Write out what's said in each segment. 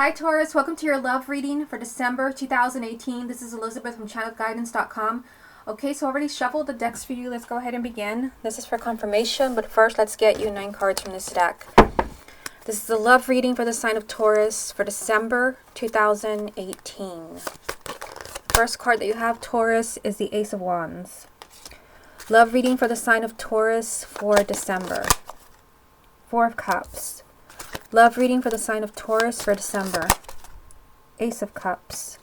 Hi Taurus, welcome to your love reading for December 2018. This is Elizabeth from channelguidance.com. Okay, so I already shuffled the decks for you. Let's go ahead and begin. This is for confirmation, but first let's get you 9 cards from this deck. This is the love reading for the sign of Taurus for December 2018. First card that you have, Taurus, is the Ace of Wands. Love reading for the sign of Taurus for December. 4 of Cups. Love reading for the sign of Taurus for December. Ace of Cups.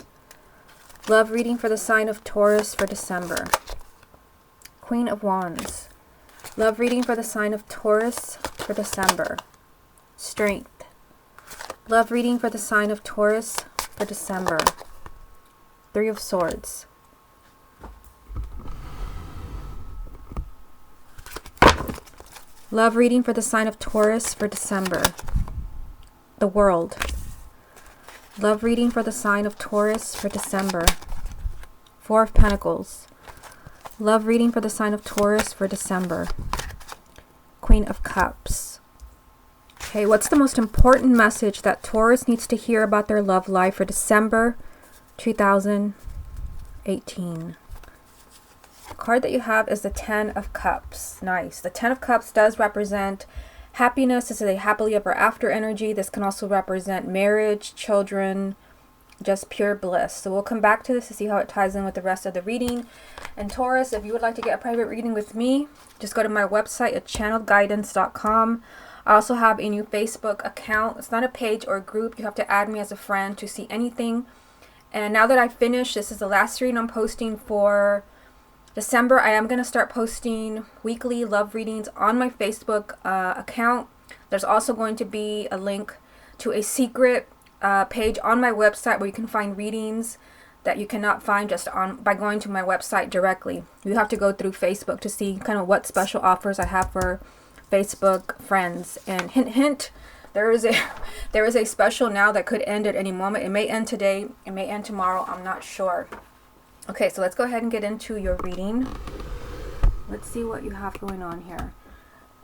Love reading for the sign of Taurus for December. Queen of Wands. Love reading for the sign of Taurus for December. Strength. Love reading for the sign of Taurus for December. 3 of Swords. Love reading for the sign of Taurus for December. The World. Love reading for the sign of Taurus for December. 4 of Pentacles. Love reading for the sign of Taurus for December. Queen of Cups. Okay, what's the most important message that Taurus needs to hear about their love life for December 2018? The card that you have is the 10 of Cups. Nice. The 10 of Cups does represent happiness. This is a happily ever after energy. This can also represent marriage, children, just pure bliss. So we'll come back to this to see how it ties in with the rest of the reading. And Taurus, if you would like to get a private reading with me, just go to my website at channelguidance.com. I also have a new Facebook account. It's not a page or a group. You have to add me as a friend to see anything. And now that I've finished, this is the last reading I'm posting for December. I am going to start posting weekly love readings on my Facebook account. There's also going to be a link to a secret page on my website where you can find readings that you cannot find just by going to my website directly. You have to go through Facebook to see kind of what special offers I have for Facebook friends. And hint, hint, there is a special now that could end at any moment. It may end today. It may end tomorrow. I'm not sure. Okay, so let's go ahead and get into your reading. Let's see what you have going on here.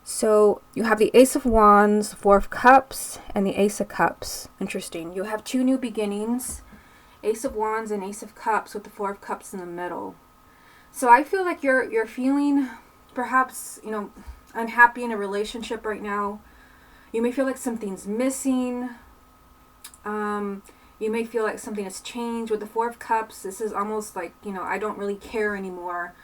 So you have the Ace of Wands, 4 of Cups, and the Ace of Cups. Interesting. You have 2 new beginnings. Ace of Wands and Ace of Cups with the 4 of Cups in the middle. So I feel like you're feeling perhaps, unhappy in a relationship right now. You may feel like something's missing. You may feel like something has changed. With the 4 of Cups, this is almost like, I don't really care anymore.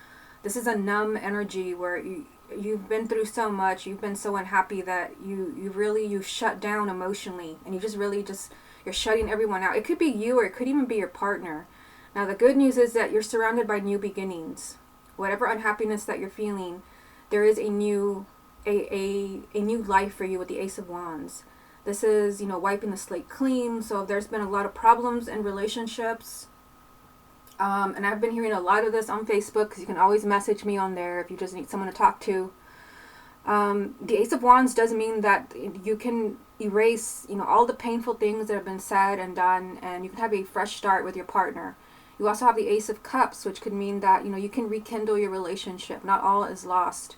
This is a numb energy where you've been through so much. You've been so unhappy that you shut down emotionally. And you're shutting everyone out. It could be you or it could even be your partner. Now, the good news is that you're surrounded by new beginnings. Whatever unhappiness that you're feeling, there is a new life for you with the Ace of Wands. This is, wiping the slate clean. So there's been a lot of problems in relationships. And I've been hearing a lot of this on Facebook because you can always message me on there if you just need someone to talk to. The Ace of Wands does mean that you can erase, all the painful things that have been said and done, and you can have a fresh start with your partner. You also have the Ace of Cups, which could mean that, you can rekindle your relationship. Not all is lost.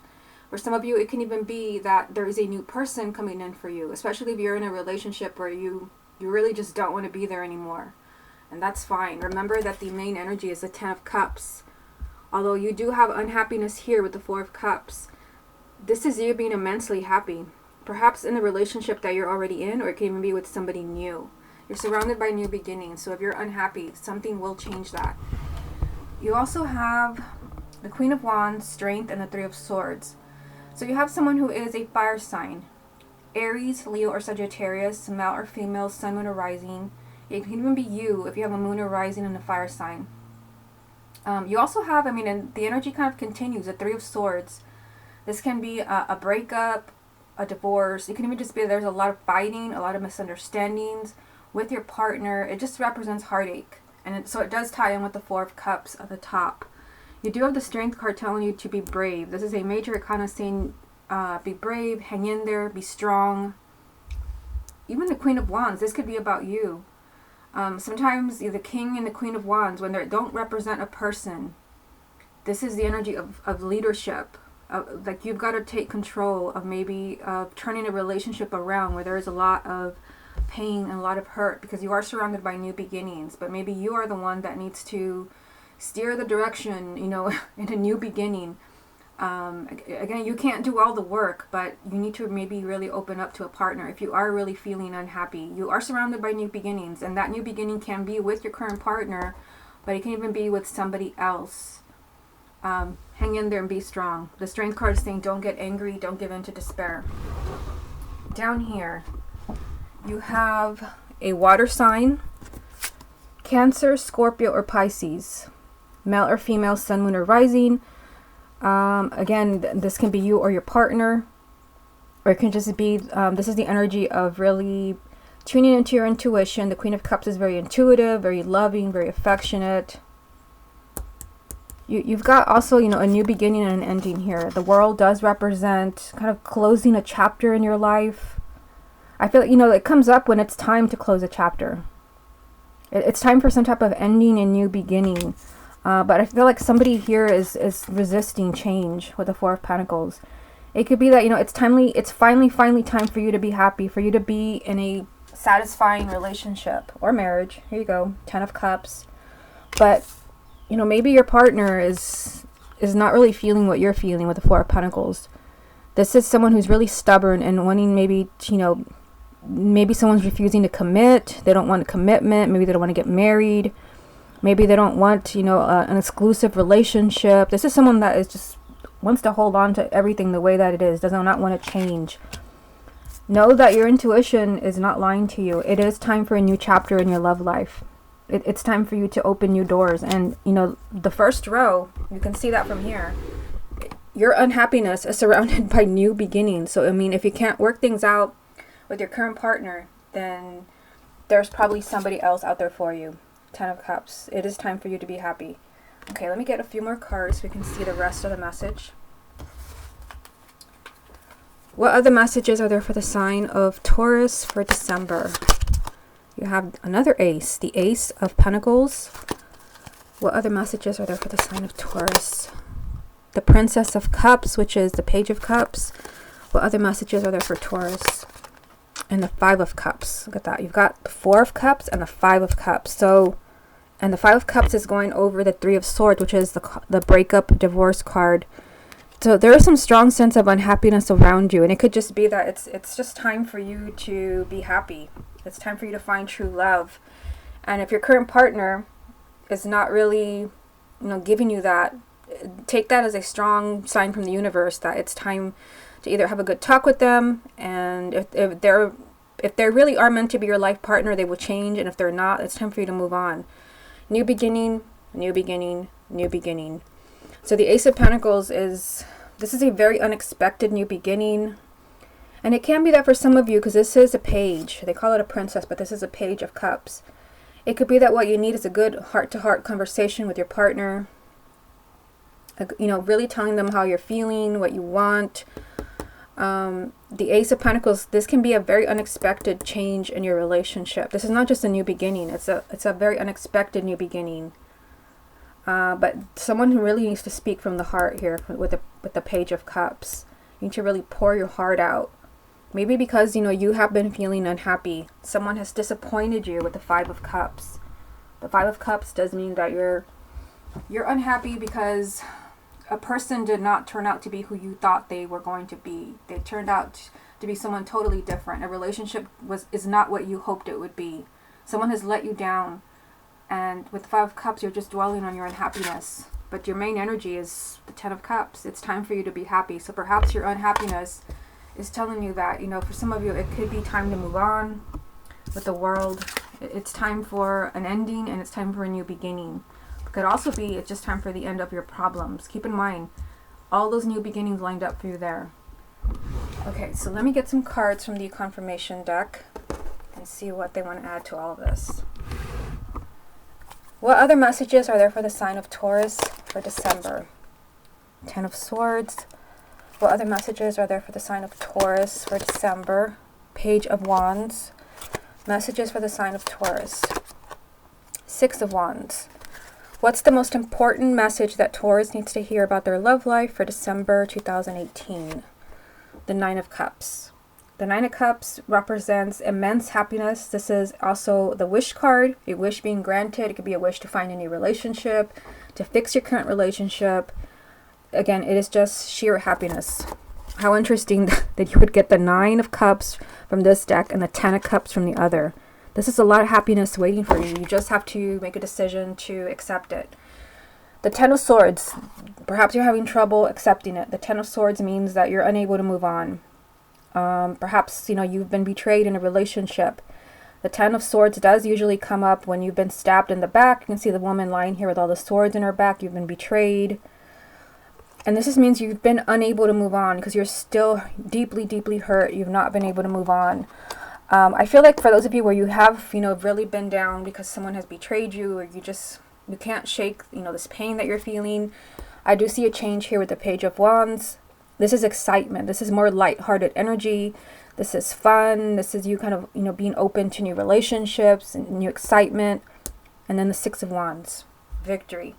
For some of you, it can even be that there is a new person coming in for you, especially if you're in a relationship where you really just don't want to be there anymore. And that's fine. Remember that the main energy is the 10 of Cups. Although you do have unhappiness here with the 4 of Cups, this is you being immensely happy. Perhaps in the relationship that you're already in, or it can even be with somebody new. You're surrounded by new beginnings. So if you're unhappy, something will change that. You also have the Queen of Wands, Strength, and the 3 of Swords. So you have someone who is a fire sign. Aries, Leo, or Sagittarius, male or female, sun, moon, or rising. It can even be you if you have a moon or rising in a fire sign. You also have, and the energy kind of continues, the 3 of Swords. This can be a breakup, a divorce. It can even just be there's a lot of fighting, a lot of misunderstandings with your partner. It just represents heartache. And so it does tie in with the 4 of Cups at the top. You do have the Strength card telling you to be brave. This is a major arcana saying be brave, hang in there, be strong. Even the Queen of Wands, this could be about you. Sometimes the King and the Queen of Wands, when they don't represent a person, this is the energy of leadership. Like you've got to take control of maybe turning a relationship around where there is a lot of pain and a lot of hurt because you are surrounded by new beginnings, but maybe you are the one that needs to steer the direction, you know, in a new beginning. Again, you can't do all the work, but you need to maybe really open up to a partner if you are really feeling unhappy. You are surrounded by new beginnings, and that new beginning can be with your current partner, but it can even be with somebody else. Hang in there and be strong. The Strength card is saying don't get angry, don't give in to despair. Down here, you have a water sign, Cancer, Scorpio, or Pisces. Male or female, sun, moon, or rising. Again, this can be you or your partner, or it can just be, this is the energy of really tuning into your intuition. The Queen of Cups is very intuitive, very loving, very affectionate. You've got also, you know, a new beginning and an ending here. The world does represent kind of closing a chapter in your life. I feel like, you know, it comes up when it's time to close a chapter. It's time for some type of ending and new beginning. But I feel like somebody here is resisting change with the Four of Pentacles. It could be that, you know, it's finally time for you to be happy, for you to be in a satisfying relationship or marriage. Here you go, 10 of Cups. But, you know, maybe your partner is not really feeling what you're feeling with the Four of Pentacles. This is someone who's really stubborn and wanting maybe, you know, maybe someone's refusing to commit. They don't want a commitment. Maybe they don't want to get married. Maybe they don't want, you know, an exclusive relationship. This is someone that is just wants to hold on to everything the way that it is. Does not want to change. Know that your intuition is not lying to you. It is time for a new chapter in your love life. It's time for you to open new doors. And, you know, the first row, you can see that from here. Your unhappiness is surrounded by new beginnings. So, I mean, if you can't work things out with your current partner, then there's probably somebody else out there for you. 10 of Cups. It is time for you to be happy. Okay, let me get a few more cards so we can see the rest of the message. What other messages are there for the sign of Taurus for December? You have another ace, the Ace of Pentacles. What other messages are there for the sign of Taurus? The Princess of Cups, which is the Page of Cups. What other messages are there for Taurus? And the Five of Cups. Look at that. You've got the Four of Cups and the Five of Cups. So, and the Five of Cups is going over the Three of Swords, which is the breakup, divorce card. So there is some strong sense of unhappiness around you. And it could just be that it's just time for you to be happy. It's time for you to find true love. And if your current partner is not really, you know, giving you that, take that as a strong sign from the universe that it's time to either have a good talk with them, and if they really are meant to be your life partner, they will change, and if they're not, it's time for you to move on. New beginning, new beginning, new beginning. So the Ace of Pentacles this is a very unexpected new beginning, and it can be that for some of you, because this is a page. They call it a princess, but this is a Page of Cups. It could be that what you need is a good heart-to-heart conversation with your partner. You know, really telling them how you're feeling, what you want. The Ace of Pentacles, this can be a very unexpected change in your relationship. This is not just a new beginning. It's a very unexpected new beginning. But someone who really needs to speak from the heart here with the Page of Cups. You need to really pour your heart out. Maybe because, you know, you have been feeling unhappy. Someone has disappointed you with the Five of Cups. The Five of Cups does mean that you're unhappy because a person did not turn out to be who you thought they were going to be. They turned out to be someone totally different. A relationship is not what you hoped it would be. Someone has let you down. And with the Five of Cups, you're just dwelling on your unhappiness. But your main energy is the Ten of Cups. It's time for you to be happy. So perhaps your unhappiness is telling you that, you know, for some of you, it could be time to move on with the world. It's time for an ending, and it's time for a new beginning. Could also be it's just time for the end of your problems. Keep in mind, all those new beginnings lined up for you there. Okay, so let me get some cards from the confirmation deck and see what they want to add to all of this. What other messages are there for the sign of Taurus for December? 10 of Swords. What other messages are there for the sign of Taurus for December? Page of Wands. Messages for the sign of Taurus. 6 of Wands. What's the most important message that Taurus needs to hear about their love life for December 2018? The Nine of Cups. The Nine of Cups represents immense happiness. This is also the wish card, a wish being granted. It could be a wish to find a new relationship, to fix your current relationship. Again, it is just sheer happiness. How interesting that you would get the Nine of Cups from this deck and the Ten of Cups from the other. This is a lot of happiness waiting for you. You just have to make a decision to accept it. The Ten of Swords, perhaps you're having trouble accepting it. The Ten of Swords means that you're unable to move on. Perhaps, you've been betrayed in a relationship. The Ten of Swords does usually come up when you've been stabbed in the back. You can see the woman lying here with all the swords in her back. You've been betrayed. And this just means you've been unable to move on because you're still deeply, deeply hurt. You've not been able to move on. I feel like for those of you where you have, really been down because someone has betrayed you, or you can't shake, this pain that you're feeling. I do see a change here with the Page of Wands. This is excitement. This is more lighthearted energy. This is fun. This is you kind of, being open to new relationships and new excitement. And then the Six of Wands, victory.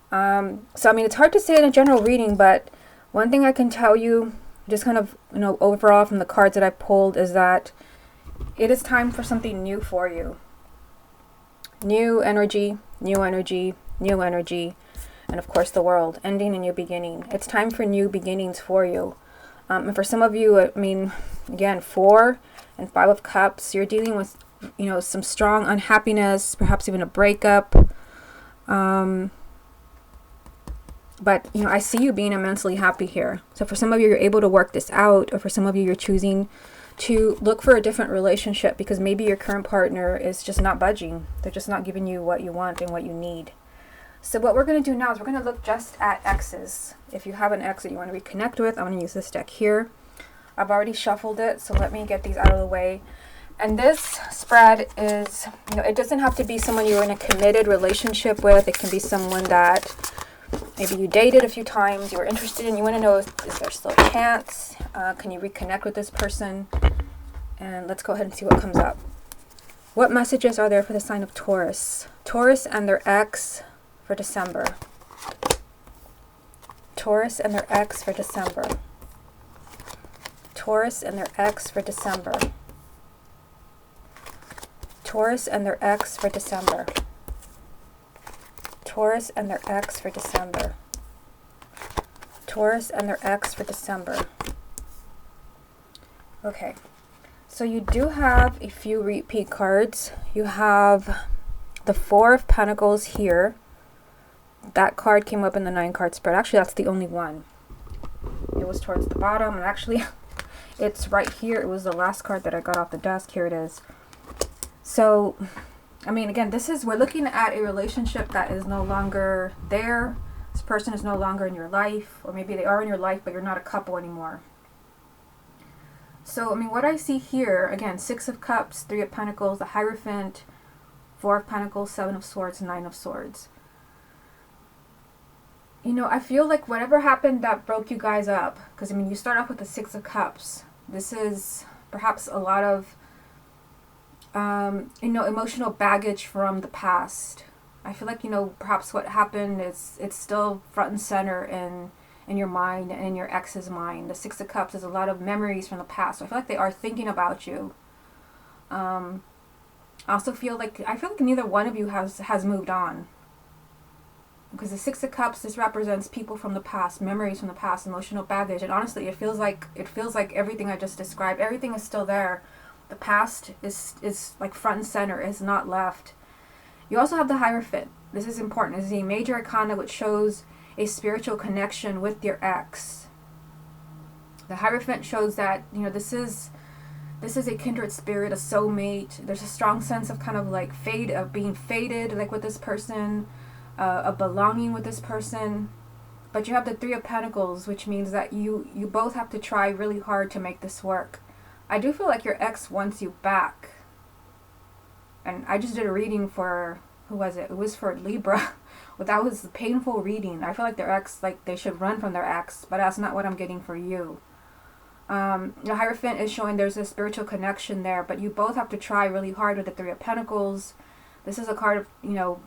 So, it's hard to say in a general reading, but one thing I can tell you, just kind of, overall from the cards that I pulled, is that it is time for something new for you. New energy, new energy, new energy. And of course the world, ending a new beginning. It's time for new beginnings for you. And for some of you, again, 4 and 5 of Cups, you're dealing with, some strong unhappiness, perhaps even a breakup. But, I see you being immensely happy here. So for some of you, you're able to work this out, or for some of you, you're choosing to look for a different relationship because maybe your current partner is just not budging. They're just not giving you what you want and what you need. So what we're going to do now is we're going to look just at exes. If you have an ex that you want to reconnect with, I'm going to use this deck here. I've already shuffled it, so let me get these out of the way. And this spread is, it doesn't have to be someone you're in a committed relationship with. It can be someone that maybe you dated a few times, you were interested in, you want to know, is there still a chance? Can you reconnect with this person? And let's go ahead and see what comes up. What messages are there for the sign of Taurus? Taurus and their ex for December. Taurus and their ex for December. Taurus and their ex for December. Taurus and their ex for December. Taurus and their ex for December. Taurus and their ex for December. Okay, so you do have a few repeat cards. You have the Four of Pentacles here. That card came up in the 9 card spread. Actually, that's the only one. It was towards the bottom, and actually it's right here. It was the last card that I got off the desk. Here it is. So, again, we're looking at a relationship that is no longer there. This person is no longer in your life, or maybe they are in your life, but you're not a couple anymore. So, what I see here, again, 6 of Cups, 3 of Pentacles, the Hierophant, 4 of Pentacles, 7 of Swords, 9 of Swords. I feel like whatever happened that broke you guys up, because, you start off with the 6 of Cups. This is perhaps a lot of, emotional baggage from the past. I feel like, perhaps what happened is it's still front and center in your mind and in your ex's mind. The 6 of Cups is a lot of memories from the past. So I feel like they are thinking about you. I also feel like neither one of you has moved on. Because the 6 of Cups, this represents people from the past, memories from the past, emotional baggage. And honestly, it feels like everything I just described, everything is still there. The past is like front and center, is not left. You also have the Hierophant. This is important. This is a major arcana which shows a spiritual connection with your ex. The Hierophant shows that, this is a kindred spirit, a soulmate. There's a strong sense of kind of like being fated, like with this person. A belonging with this person. But you have the 3 of Pentacles, which means that you both have to try really hard to make this work. I do feel like your ex wants you back. And I just did a reading for, who was it? It was for Libra. Well, that was a painful reading. I feel like their ex, they should run from their ex, but that's not what I'm getting for you. The Hierophant is showing there's a spiritual connection there, but you both have to try really hard with the 3 of Pentacles. This is a card of,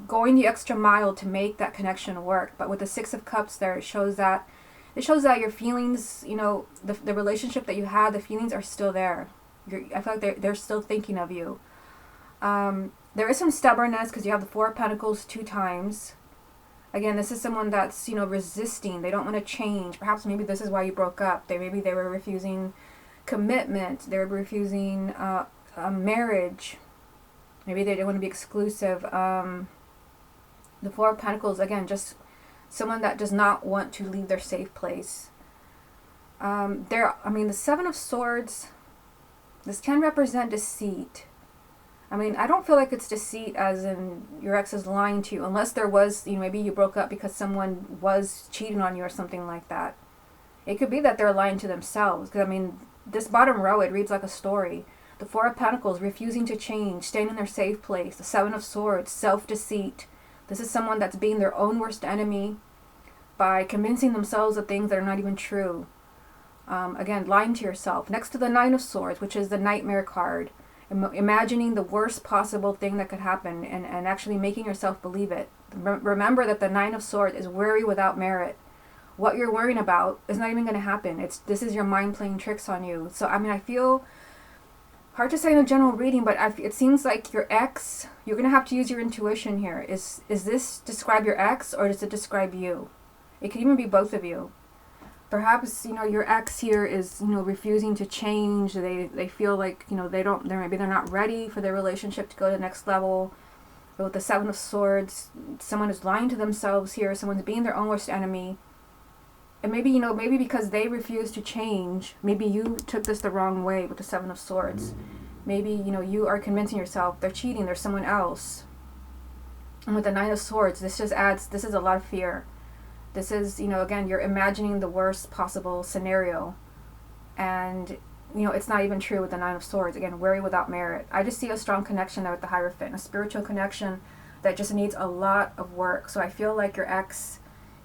going the extra mile to make that connection work. But with the 6 of Cups there, it shows that It shows that your feelings, you know, the relationship that you had, the feelings are still there. I feel like they're still thinking of you. There is some stubbornness because you have the Four of Pentacles 2 times. Again, this is someone that's, you know, resisting. They don't want to change. Perhaps maybe this is why you broke up. Maybe they were refusing commitment. They were refusing a marriage. Maybe they didn't want to be exclusive. The Four of Pentacles, again, just someone that does not want to leave their safe place. The Seven of Swords, this can represent deceit. I mean, I don't feel like it's deceit as in your ex is lying to you, unless there was, you know, maybe you broke up because someone was cheating on you or something like that. It could be that they're lying to themselves, because, I mean, this bottom row, it reads like a story. The Four of Pentacles, refusing to change, staying in their safe place. The Seven of Swords, self-deceit. This is someone that's being their own worst enemy by convincing themselves of things that are not even true. Again, lying to yourself. Next to the Nine of Swords, which is the Nightmare card. Imagining the worst possible thing that could happen and actually making yourself believe it. Remember that the Nine of Swords is worry without merit. What you're worrying about is not even going to happen. This is your mind playing tricks on you. So, I mean, I feel, hard to say in a general reading, but it seems like your ex, you're going to have to use your intuition here. Is this describe your ex, or does it describe you? It could even be both of you. Perhaps, you know, your ex here is, you know, refusing to change. They feel like, you know, maybe they're not ready for their relationship to go to the next level. But with the Seven of Swords, someone is lying to themselves here. Someone's being their own worst enemy. And maybe, you know, maybe because they refuse to change, maybe you took this the wrong way with the Seven of Swords. Maybe, you know, you are convincing yourself they're cheating, there's someone else. And with the Nine of Swords, this is a lot of fear. This is, you know, again, you're imagining the worst possible scenario. And, you know, it's not even true with the Nine of Swords. Again, worry without merit. I just see a strong connection there with the Hierophant, a spiritual connection that just needs a lot of work. So I feel like your ex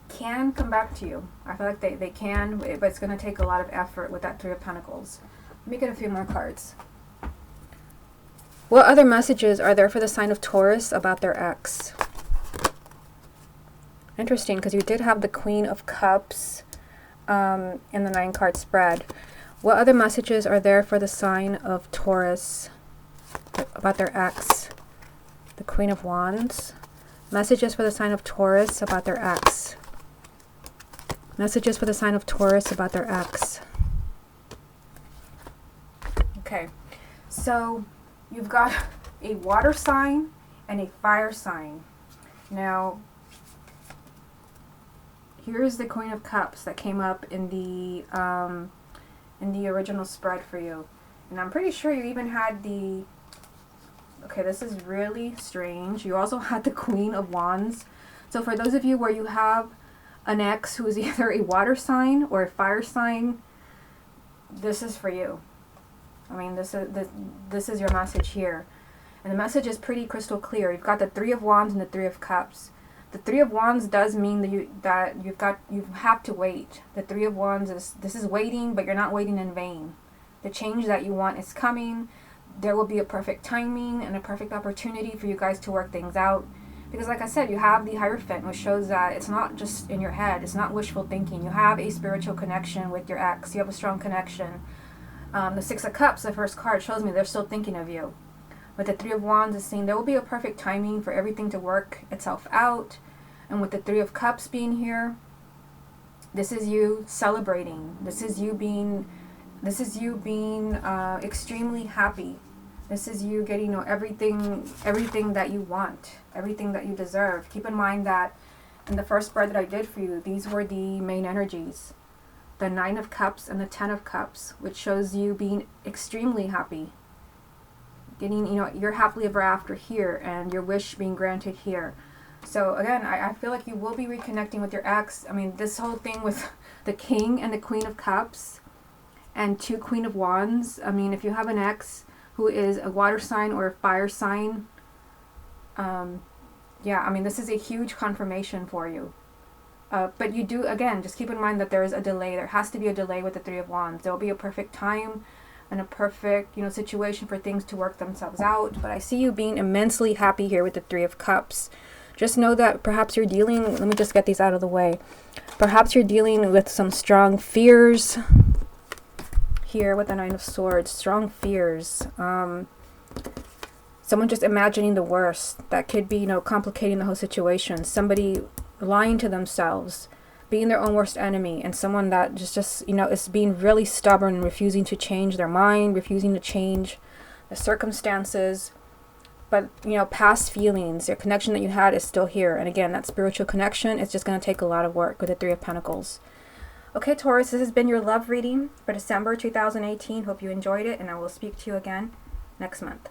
can come back to you. I feel like they can, but it's going to take a lot of effort with that Three of Pentacles. Let me get a few more cards. What other messages are there for the sign of Taurus about their ex? Interesting, because you did have the Queen of Cups in the 9-card spread. What other messages are there for the sign of Taurus about their ex? The Queen of Wands. Messages for the sign of Taurus about their ex. Messages for the sign of Taurus about their ex. Okay, so you've got a water sign and a fire sign. Now, here's the Queen of Cups that came up in the original spread for you. And I'm pretty sure you even had the... Okay, this is really strange. You also had the Queen of Wands. So for those of you where you have an ex who is either a water sign or a fire sign, this is for you. I mean, this is your message here. And the message is pretty crystal clear. You've got the Three of Wands and the Three of Cups. The Three of Wands does mean that you have to wait. The Three of Wands is waiting, but you're not waiting in vain. The change that you want is coming. There will be a perfect timing and a perfect opportunity for you guys to work things out. Because like I said, you have the Hierophant, which shows that it's not just in your head. It's not wishful thinking. You have a spiritual connection with your ex. You have a strong connection. The Six of Cups, the first card, shows me they're still thinking of you. With the Three of Wands, it's saying there will be a perfect timing for everything to work itself out. And with the Three of Cups being here, this is you celebrating. This is you being extremely happy. This is you getting, you know, everything that you want, everything that you deserve. Keep in mind that in the first spread that I did for you, these were the main energies. The Nine of Cups and the Ten of Cups, which shows you being extremely happy. Getting, you know, you're happily ever after here, and your wish being granted here. So again, I feel like you will be reconnecting with your ex. I mean, this whole thing with the King and the Queen of Cups and 2 Queen of Wands. I mean, if you have an ex who is a water sign or a fire sign, yeah, I mean, this is a huge confirmation for you. But you do, again, just keep in mind that there is a delay. There has to be a delay with the Three of Wands. There will be a perfect time and a perfect, you know, situation for things to work themselves out. But I see you being immensely happy here with the Three of Cups. Just know that perhaps you're dealing, let me just get these out of the way. Perhaps you're dealing with some strong fears here with the Nine of Swords. Strong fears. Someone just imagining the worst. That could be, complicating the whole situation. Somebody lying to themselves, being their own worst enemy, and someone that just is being really stubborn and refusing to change their mind, refusing to change the circumstances. But, past feelings, your connection that you had is still here. And again, that spiritual connection is just going to take a lot of work with the Three of Pentacles. Okay, Taurus, this has been your love reading for December 2018. Hope you enjoyed it, and I will speak to you again next month.